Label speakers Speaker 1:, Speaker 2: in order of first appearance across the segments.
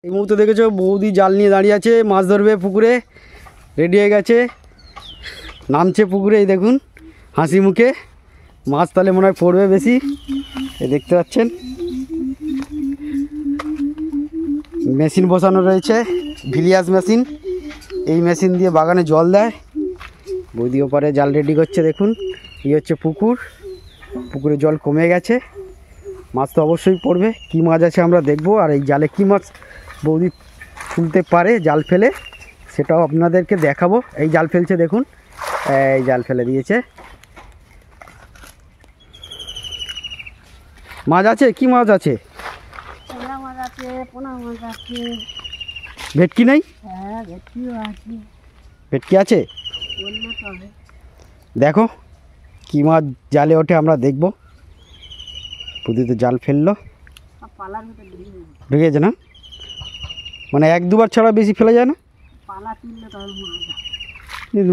Speaker 1: এই মুহূর্তে দেখেছো বৌদি জাল নিয়ে দাঁড়িয়ে আছে, মাছ ধরবে পুকুরে, রেডি হয়ে গেছে, নামছে পুকুরে। এই দেখুন হাসি মুখে, মাছ তাহলে মনে হয় পড়বে বেশি। এই দেখতে পাচ্ছেন মেশিন বসানো রয়েছে, ভিলিয়াস মেশিন। এই মেশিন দিয়ে বাগানে জল দেয়। বৌদি ওপারে জাল রেডি করছে। দেখুন এই হচ্ছে পুকুর, পুকুরে জল কমে গেছে, মাছ তো অবশ্যই পড়বে। কী মাছ আছে আমরা দেখব, আর এই জালে কী মাছ বৌদি তুলতে পারে জাল ফেলে সেটাও আপনাদেরকে দেখাবো। এই জাল ফেলছে, দেখুন এই জাল ফেলে দিয়েছে। মাছ আছে, কি মাছ আছে? ভেটকি নেই? ভেটকি আছে, দেখো কি মাছ জালে ওঠে আমরা দেখব। বৌদি তো জাল ফেললো, ঢুকেছে না? মানে এক দুবার ছাড়া বেশি ফেলা যায় না?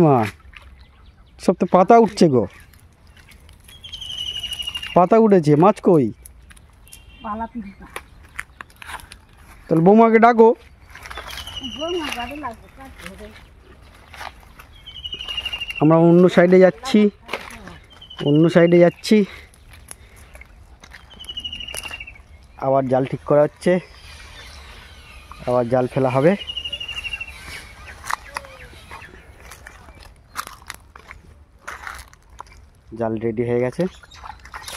Speaker 1: মা সব তো পাতা উঠছে গো, পাতা উঠেছে, মাছ কই? তাহলে বৌমাকে ডাকো। আমরা অন্য সাইডে যাচ্ছি, অন্য সাইডে যাচ্ছি। আবার জাল ঠিক করা হচ্ছে, আবার জাল ফেলা হবে। জাল রেডি হয়ে গেছে,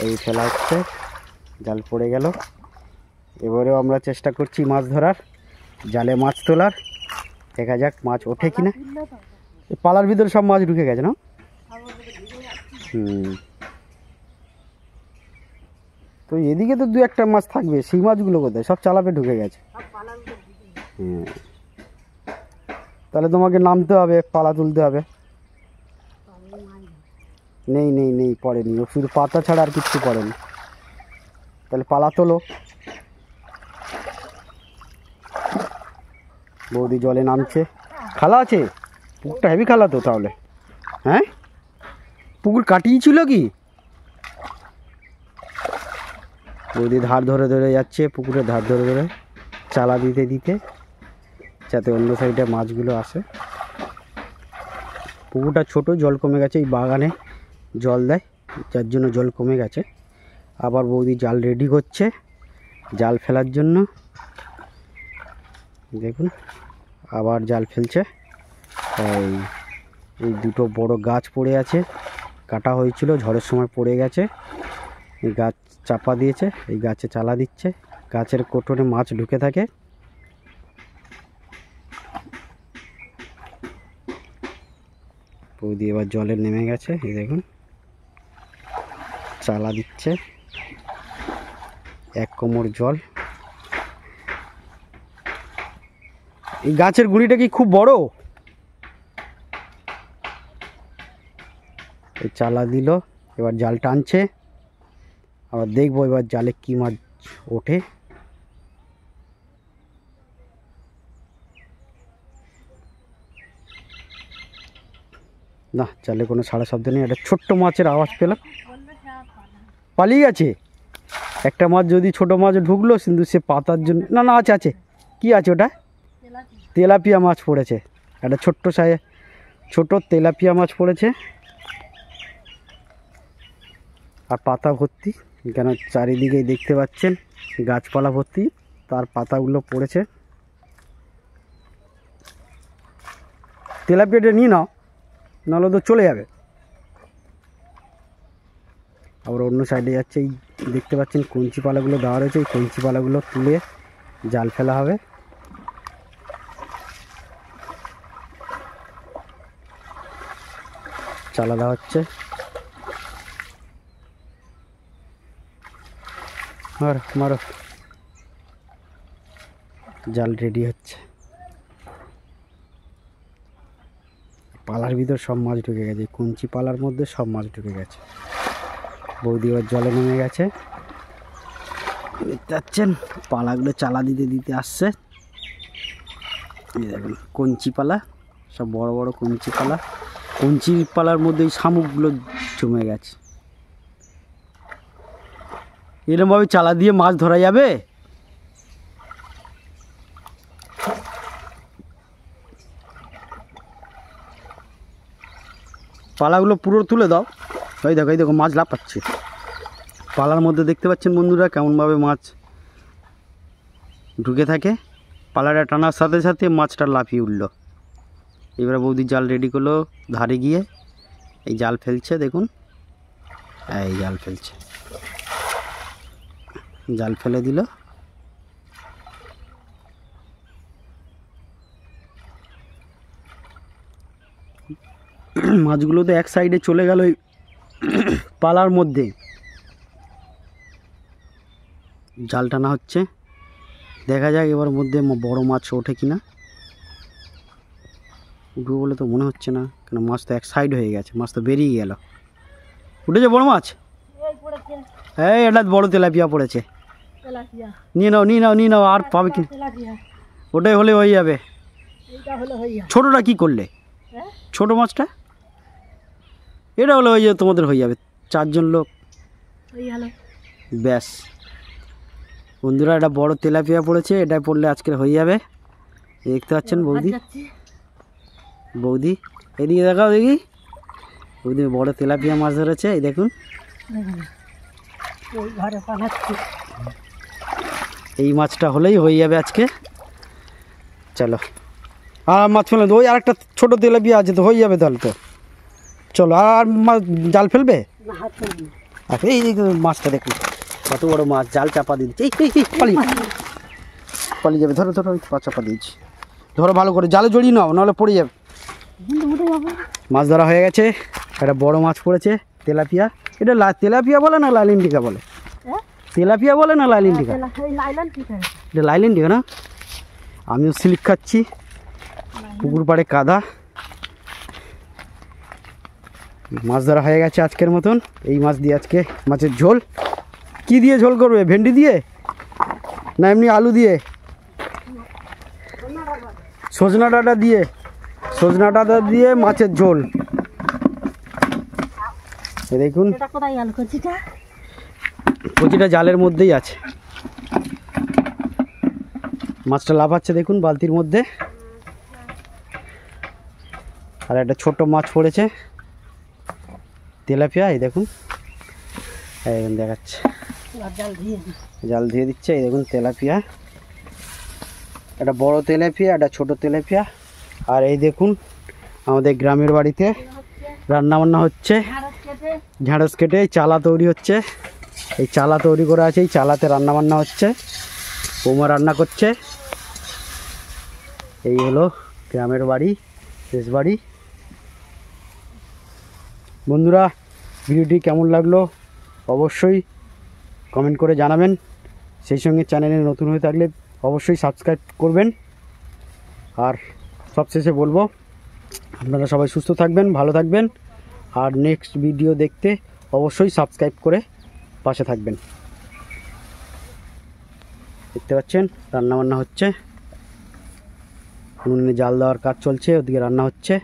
Speaker 1: এই ফেলা হচ্ছে, জাল পড়ে গেল। এবারেও আমরা চেষ্টা করছি মাছ ধরার, জালে মাছ তোলার। দেখা যাক মাছ ওঠে কিনা। এই পালার ভিতরে সব মাছ ঢুকে গেছে না? তো এদিকে তো দু একটা মাছ থাকবে, সেই মাছগুলো কোথায়? সব চালাপে ঢুকে গেছে। তাহলে তোমাকে নামতে হবে, পালা তুলতে হবে। নেই নেই নেই, পড়েনি, শুধু পাতা ছাড়া আর কিচ্ছু পড়েনি। তাহলে পালা তোলো। বৌদি জলে নামছে। খালা আছে? পুকুরটা হেভি খালা তো তাহলে। হ্যাঁ, পুকুর কাটিয়েছিল কি? বৌদি ধার ধরে ধরে যাচ্ছে, পুকুরের ধার ধরে ধরে চালা দিতে দিতে, যাতে অন্য সাইডে মাছগুলো আসে। পুকুরটা ছোট, জল কমে গেছে, এই বাগানে জল দেয় যার জন্য জল কমে গেছে। আবার বৌদি জাল রেডি করছে জাল ফেলার জন্য। দেখুন আবার জাল ফেলছে। এই দুটো বড় গাছ পড়ে আছে, কাটা হয়েছিল, ঝড়ের সময় পড়ে গেছে। এই গাছ চাপা দিয়েছে, এই গাছে চালা দিচ্ছে। গাছের কোটরে মাছ ঢুকে থাকে। বৌদি এবার জলে নেমে গেছে, এই দেখুন চালা দিচ্ছে, এক কোমর জল। এই গাছের গুঁড়িটা কি খুব বড়? এই চালা দিল, এবার জাল টানছে। আবার দেখবো এবার জালে কি মাছ ওঠে। না, জালে কোনো সাড়া শব্দ নেই। একটা ছোট্ট মাছের আওয়াজ পেলাম, পালিয়ে গেছে। একটা মাছ যদি ছোট মাছ ঢুকলো, কিন্তু সে পাতার জন্য। না না, আছে আছে। কি আছে ওটা? তেলাপিয়া মাছ পড়েছে, একটা ছোট্ট ছোট তেলাপিয়া মাছ পড়েছে। আর পাতা ভর্তি, কেন চারিদিকেই দেখতে পাচ্ছেন গাছপালা ভর্তি, তার পাতাগুলো পড়েছে। তেলাপিয়াটা নিয়ে নাও, নাহলে তো চলে যাবে। আবার অন্য সাইডে যাচ্ছে। এই দেখতে পাচ্ছেন কঞ্চি পালাগুলো দেওয়া রয়েছে, এই কঞ্চি পালাগুলো তুলে জাল ফেলা হবে। চালা দেওয়া হচ্ছে। মারো মারো, জাল রেডি হচ্ছে। পালার ভিতর সব মাছ ঢুকে গেছে, কঞ্চি পালার মধ্যে সব মাছ ঢুকে গেছে। বৌদি এবার জলে নেমে গেছে, দেখতে পাচ্ছেন পালাগুলো চালা দিতে দিতে আসছে। এই দেখুন কঞ্চি পালা, সব বড় বড় কঞ্চি পালা। কঞ্চি পালার মধ্যে এই শামুকগুলো জমে গেছে। এরকমভাবে চালা দিয়ে মাছ ধরা যাবে? পালাগুলো পুরো তুলে দাও। এই দেখো মাছ লাফাচ্ছে পালার মধ্যে, দেখতে পাচ্ছেন বন্ধুরা কেমনভাবে মাছ ঢুকে থাকে। পালাটা টানার সাথে সাথে মাছটা লাফিয়ে উঠল। এবারে বৌদি জাল রেডি করলো, ধারে গিয়ে এই জাল ফেলছে, দেখুন এই জাল ফেলছে, জাল ফেলে দিল। মাছগুলো তো এক সাইডে চলে গেল পালার মধ্যে। জাল টানা হচ্ছে, দেখা যাক এবার মধ্যে বড় মাছ ওঠে কিনা। উঠবে বলে তো মনে হচ্ছে না, কেন মাছ তো এক সাইড হয়ে গেছে, মাছ তো বেরিয়ে গেল। উঠেছে বড় মাছ? এই এটা বড় তেলাপিয়া পড়েছে। নিয়ে নাও আর পাবে কি? ওটাই হলে হয়ে যাবে। ছোটটা কি করলে? ছোট মাছটা এটা হলে হয়ে যাবে, তোমাদের হয়ে যাবে, 4 জন লোক ব্যাস। বন্ধুরা এটা বড় তেলাপিয়া পড়েছে, এটা পড়লে আজকে হয়ে যাবে। দেখতে পাচ্ছেন বৌদি এদিকে দেখাও, দেখি বৌদি বড় তেলাপিয়া মাছ ধরেছে। এই দেখুন এই মাছটা হলেই হয়ে যাবে আজকে। চলো আর মাছ ফেলে ওই আর একটা ছোটো তেলাপিয়া আছে তো, হয়ে যাবে তাহলে তো। চলো আর মাছ জাল ফেলবে? আচ্ছা এই মাছটা দেখুন কত বড় মাছ, জাল চাপা দিয়ে দিচ্ছে। এই পালিয়ে যাবে, ধরো চাপা দিয়েছি, ধরো ভালো করে, জালে জড়িয়ে নাও নাহলে পড়ে যাবে। মাছ ধরা হয়ে গেছে, একটা বড় মাছ পড়েছে তেলাপিয়া। এটা তেলাপিয়া বলে না লাইলেন্টিকা বলে? তেলাপিয়া বলে না লাইলেন্টিকা? এটা লাইলেন্টিকা না? আমিও স্লিপ খাচ্ছি, পুকুর পাড়ে কাদা। মাছ ধরা হয়ে গেছে আজকের মতন। এই মাছ দিয়ে আজকে মাছের ঝোল। কি দিয়ে ঝোল করবে? ভেন্ডি দিয়ে না এমনি আলু দিয়ে? সজনা ডাঁটা দিয়ে মাছের ঝোল। দেখুন কচিটা জালের মধ্যেই আছে, মাছটা লাফাচ্ছে দেখুন বালতির মধ্যে। আর একটা ছোট মাছ পড়েছে তেলাপিয়া, এই দেখুন দেখাচ্ছে, জাল দিয়ে দিচ্ছে। এই দেখুন তেলাপিয়া, একটা বড় তেলাপিয়া, একটা ছোট তেলাপিয়া। আর এই দেখুন আমাদের গ্রামের বাড়িতে রান্না বান্না হচ্ছে, ঢেঁড়স কেটে চালা তৈরি হচ্ছে। এই চালা তৈরি করা আছে, এই চালাতে রান্না বান্না হচ্ছে, বৌমা রান্না করছে। এই হলো গ্রামের বাড়ি, শেষ বাড়ি। বন্ধুরা ভিডিওটি কেমন লাগলো অবশ্যই কমেন্ট করে জানাবেন। সেই সঙ্গে চ্যানেলে নতুন হয়ে থাকলে অবশ্যই সাবস্ক্রাইব করবেন। আর সবশেষে বলবো আপনারা সবাই সুস্থ থাকবেন, ভালো থাকবেন। আর নেক্সট ভিডিও দেখতে অবশ্যই সাবস্ক্রাইব করে পাশে থাকবেন। দেখতে পাচ্ছেন রান্নাবান্না হচ্ছে, উনুনে জাল দেওয়ার কাজ চলছে, ওদিকে রান্না হচ্ছে।